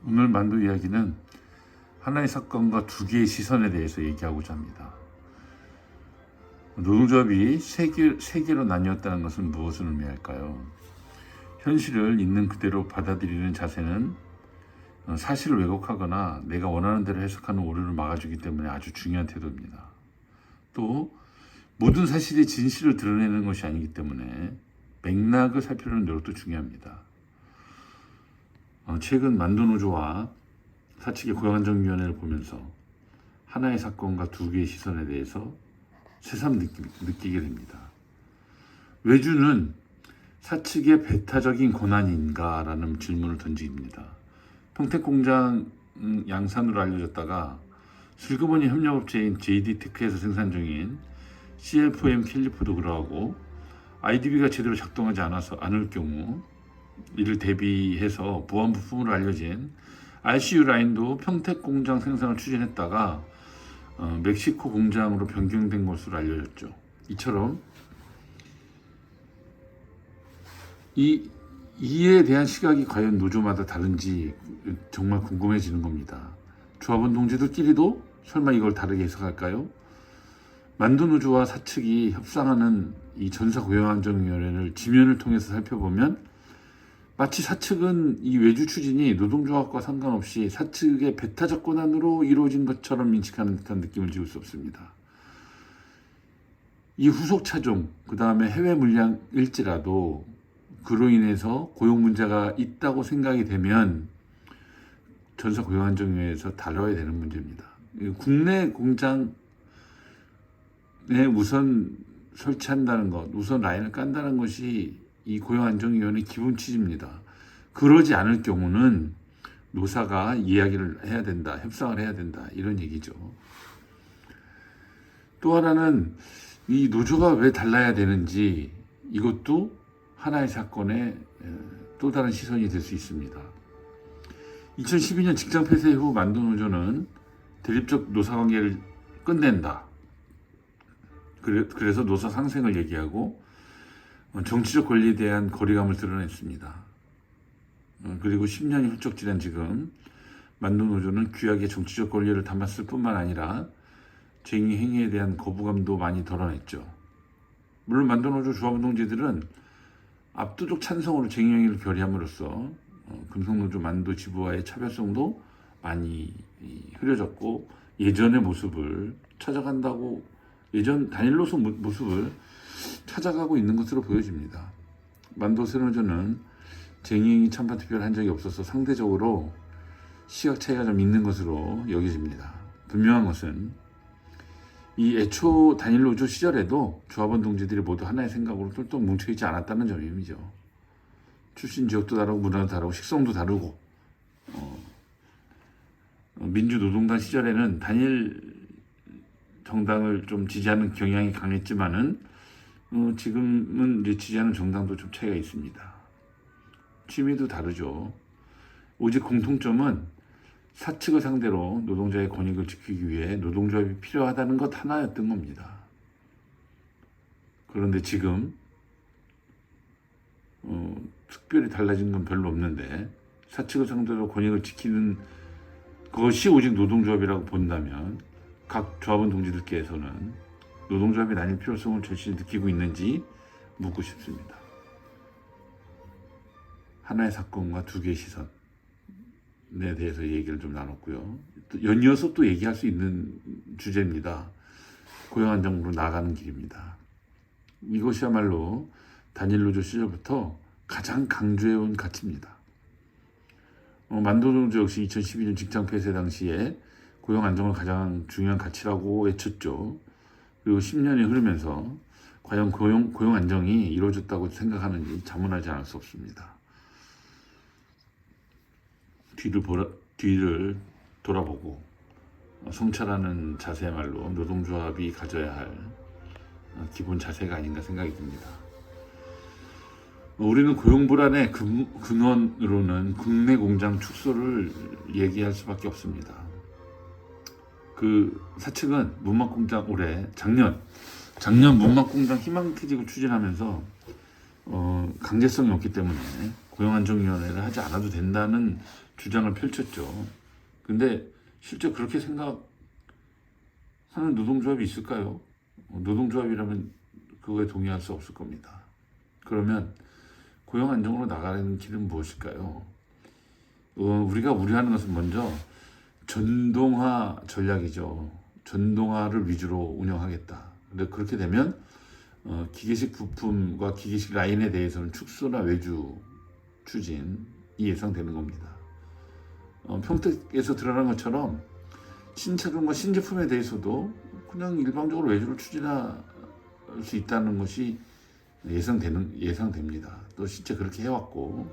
오늘 만두 이야기는 하나의 사건과 두 개의 시선에 대해서 얘기하고자 합니다. 노동조합이 세 개로 나뉘었다는 것은 무엇을 의미할까요? 현실을 있는 그대로 받아들이는 자세는 사실을 왜곡하거나 내가 원하는 대로 해석하는 오류를 막아주기 때문에 아주 중요한 태도입니다. 또 모든 사실이 진실을 드러내는 것이 아니기 때문에 맥락을 살피려는 노력도 중요합니다. 최근 만두노조와 사측의 고용안정위원회를 보면서 하나의 사건과 두 개의 시선에 대해서 새삼 느끼게 됩니다. 외주는 사측의 배타적인 권한인가라는 질문을 던집니다. 평택공장 양산으로 알려졌다가 슬그머니 협력업체인 JD테크에서 생산 중인 CFM 캘리퍼도 그러하고 IDB가 제대로 작동하지 않을 경우 이를 대비해서 보안 부품으로 알려진 RCU 라인도 평택공장 생산을 추진했다가 멕시코 공장으로 변경된 것으로 알려졌죠. 이처럼 이에 대한 시각이 과연 노조마다 다른지 정말 궁금해지는 겁니다. 조합원 동지들끼리도 설마 이걸 다르게 해석할까요? 만두노조와 사측이 협상하는 이 전사고용안정위원회를 지면을 통해서 살펴보면 마치 사측은 이 외주 추진이 노동조합과 상관없이 사측의 배타적 권한으로 이루어진 것처럼 인식하는 듯한 느낌을 지울 수 없습니다. 이 후속 차종, 그 다음에 해외 물량일지라도 그로 인해서 고용 문제가 있다고 생각이 되면 전사고용안정위원회에서 다뤄야 되는 문제입니다. 국내 공장에 우선 설치한다는 것, 우선 라인을 깐다는 것이 이 고용안정위원회 기본 취지입니다. 그러지 않을 경우는 노사가 이야기를 해야 된다, 협상을 해야 된다, 이런 얘기죠. 또 하나는 이 노조가 왜 달라야 되는지 이것도 하나의 사건의 또 다른 시선이 될 수 있습니다. 2012년 직장 폐쇄 후 만두노조는 대립적 노사관계를 끝낸다. 그래서 노사 상생을 얘기하고 정치적 권리에 대한 거리감을 드러냈습니다. 그리고 10년이 훌쩍 지난 지금 만두노조는 귀하게 정치적 권리를 담았을 뿐만 아니라 쟁의 행위에 대한 거부감도 많이 드러냈죠. 물론 만두노조 조합원 동지들은 압도적 찬성으로 쟁의 행위를 결의함으로써 금속노조 만두 지부와의 차별성도 많이 흐려졌고 예전의 모습을 찾아간다고 예전 단일노소 모습을 찾아가고 있는 것으로 보여집니다. 만도세노조는 쟁의행위 찬반 투표를 한 적이 없어서 상대적으로 시각 차이가 좀 있는 것으로 여겨집니다. 분명한 것은 이 애초 단일노조 시절에도 조합원 동지들이 모두 하나의 생각으로 똘똘 뭉쳐있지 않았다는 점이죠. 출신 지역도 다르고 문화도 다르고 식성도 다르고 민주노동당 시절에는 단일 정당을 좀 지지하는 경향이 강했지만은 지금은 이제 지지하는 정당도 좀 차이가 있습니다. 취미도 다르죠. 오직 공통점은 사측을 상대로 노동자의 권익을 지키기 위해 노동조합이 필요하다는 것 하나였던 겁니다. 그런데 지금 특별히 달라진 건 별로 없는데 사측을 상대로 권익을 지키는 것이 오직 노동조합이라고 본다면 각 조합원 동지들께서는 노동조합이 나뉠 필요성을 절실히 느끼고 있는지 묻고 싶습니다. 하나의 사건과 두 개의 시선에 대해서 얘기를 좀 나눴고요. 또 연이어서 또 얘기할 수 있는 주제입니다. 고용안정으로 나가는 길입니다. 이것이야말로 단일노조 시절부터 가장 강조해온 가치입니다. 만두노조 역시 2012년 직장 폐쇄 당시에 고용 안정을 가장 중요한 가치라고 외쳤죠. 그리고 10년이 흐르면서 과연 고용 안정이 이루어졌다고 생각하는지 자문하지 않을 수 없습니다. 뒤를 돌아보고 성찰하는 자세야말로 노동조합이 가져야 할 기본 자세가 아닌가 생각이 듭니다. 우리는 고용 불안의 근원으로는 국내 공장 축소를 얘기할 수밖에 없습니다. 그 사측은 문막공장 작년 문막공장 희망퇴직을 추진하면서 강제성이 없기 때문에 고용안정위원회를 하지 않아도 된다는 주장을 펼쳤죠. 근데 실제 그렇게 생각하는 노동조합이 있을까요? 노동조합이라면 그거에 동의할 수 없을 겁니다. 그러면 고용 안정으로 나가는 길은 무엇일까요? 우리가 우려하는 것은 먼저 전동화 전략이죠. 전동화를 위주로 운영하겠다. 근데 그렇게 되면 기계식 부품과 기계식 라인에 대해서는 축소나 외주 추진이 예상되는 겁니다. 평택에서 드러난 것처럼 신차종과 신제품에 대해서도 그냥 일방적으로 외주를 추진할 수 있다는 것이 예상됩니다. 또 실제 그렇게 해왔고,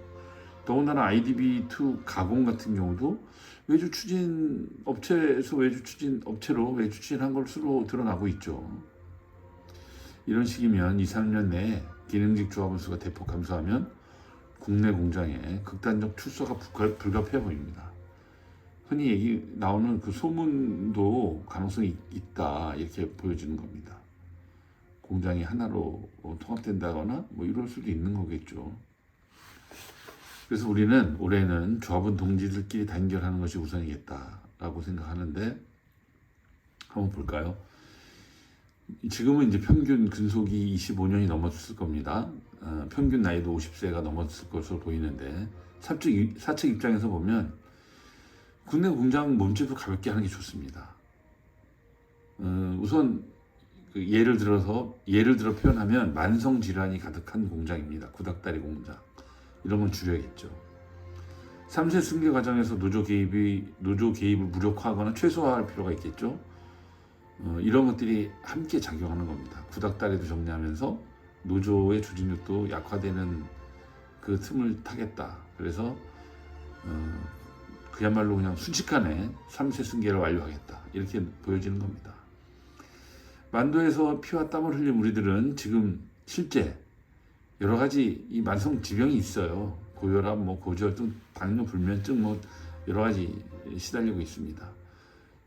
더군다나 IDB2 가공 같은 경우도 외주 추진 업체에서 외주 추진 업체로 외주 추진한 것으로 드러나고 있죠. 이런 식이면 2, 3년 내에 기능직 조합원 수가 대폭 감소하면 국내 공장에 극단적 출소가 불가피해 보입니다. 흔히 얘기 나오는 그 소문도 가능성이 있다, 이렇게 보여지는 겁니다. 공장이 하나로 통합된다거나 뭐 이럴 수도 있는 거겠죠. 그래서 우리는 올해는 조합원 동지들끼리 단결하는 것이 우선이겠다라고 생각하는데, 한번 볼까요? 지금은 이제 평균 근속이 25년이 넘었을 겁니다. 평균 나이도 50세가 넘었을 것으로 보이는데, 사측 입장에서 보면 국내 공장 몸집을 가볍게 하는 게 좋습니다. 우선 예를 들어 표현하면 만성 질환이 가득한 공장입니다. 구닥다리 공장. 이런 건 줄여야겠죠. 3세 승계 과정에서 노조 개입을 무력화하거나 최소화할 필요가 있겠죠. 이런 것들이 함께 작용하는 겁니다. 구닥다리도 정리하면서 노조의 조직력도 약화되는 그 틈을 타겠다. 그래서 그야말로 그냥 순식간에 3세 승계를 완료하겠다. 이렇게 보여지는 겁니다. 만도에서 피와 땀을 흘린 우리들은 지금 실제 여러 가지 이 만성 질병이 있어요. 고혈압, 고지혈증, 당뇨, 불면증 여러 가지 시달리고 있습니다.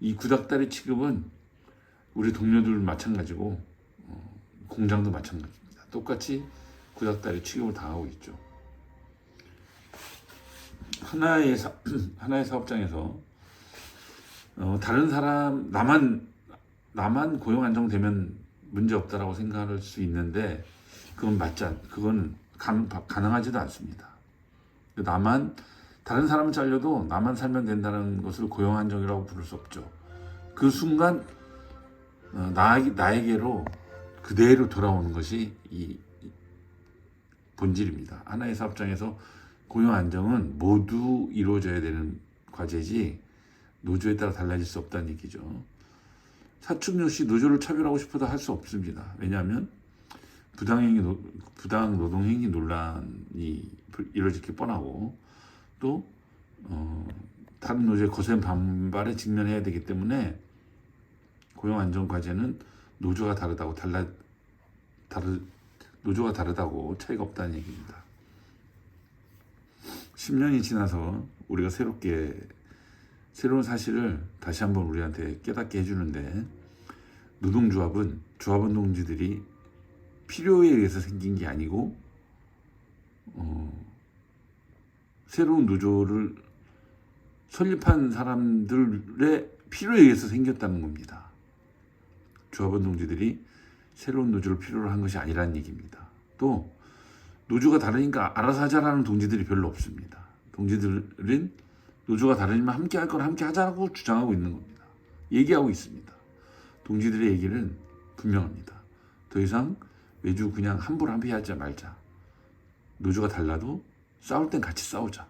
이 구닥다리 취급은 우리 동료들 마찬가지고 공장도 마찬가지입니다. 똑같이 구닥다리 취급을 당하고 있죠. 하나의 사업장에서 다른 사람 나만 고용 안정되면 문제 없다라고 생각할 수 있는데 그건 가능하지도 않습니다. 다른 사람은 잘려도 나만 살면 된다는 것을 고용 안정이라고 부를 수 없죠. 그 순간 나에게로 그대로 돌아오는 것이 이 본질입니다. 하나의 사업장에서 고용 안정은 모두 이루어져야 되는 과제지 노조에 따라 달라질 수 없다는 얘기죠. 사측 역시 노조를 차별하고 싶어도 할 수 없습니다. 왜냐하면 부당 노동행위 논란이 이루어질 게 뻔하고, 또 다른 노조의 거센 반발에 직면해야 되기 때문에 고용 안정 과제는 노조가 다르다고 차이가 없다는 얘기입니다. 10년이 지나서 우리가 새로운 사실을 다시 한번 우리한테 깨닫게 해주는데, 노동조합은 조합원 동지들이 필요에 의해서 생긴 게 아니고 새로운 노조를 설립한 사람들의 필요에 의해서 생겼다는 겁니다. 조합원 동지들이 새로운 노조를 필요로 한 것이 아니라는 얘기입니다. 또 노조가 다르니까 알아서 하자라는 동지들이 별로 없습니다. 동지들은 노조가 다르지만 함께 할 건 함께 하자고 주장하고 있는 겁니다. 얘기하고 있습니다. 동지들의 얘기는 분명합니다. 더 이상 외주 그냥 함부로 합의하지 말자. 노조가 달라도 싸울 땐 같이 싸우자.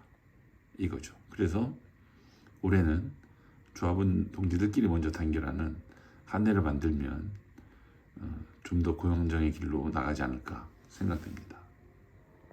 이거죠. 그래서 올해는 조합원 동지들끼리 먼저 단결하는 한 해를 만들면 좀 더 고용 안정의 길로 나가지 않을까 생각됩니다.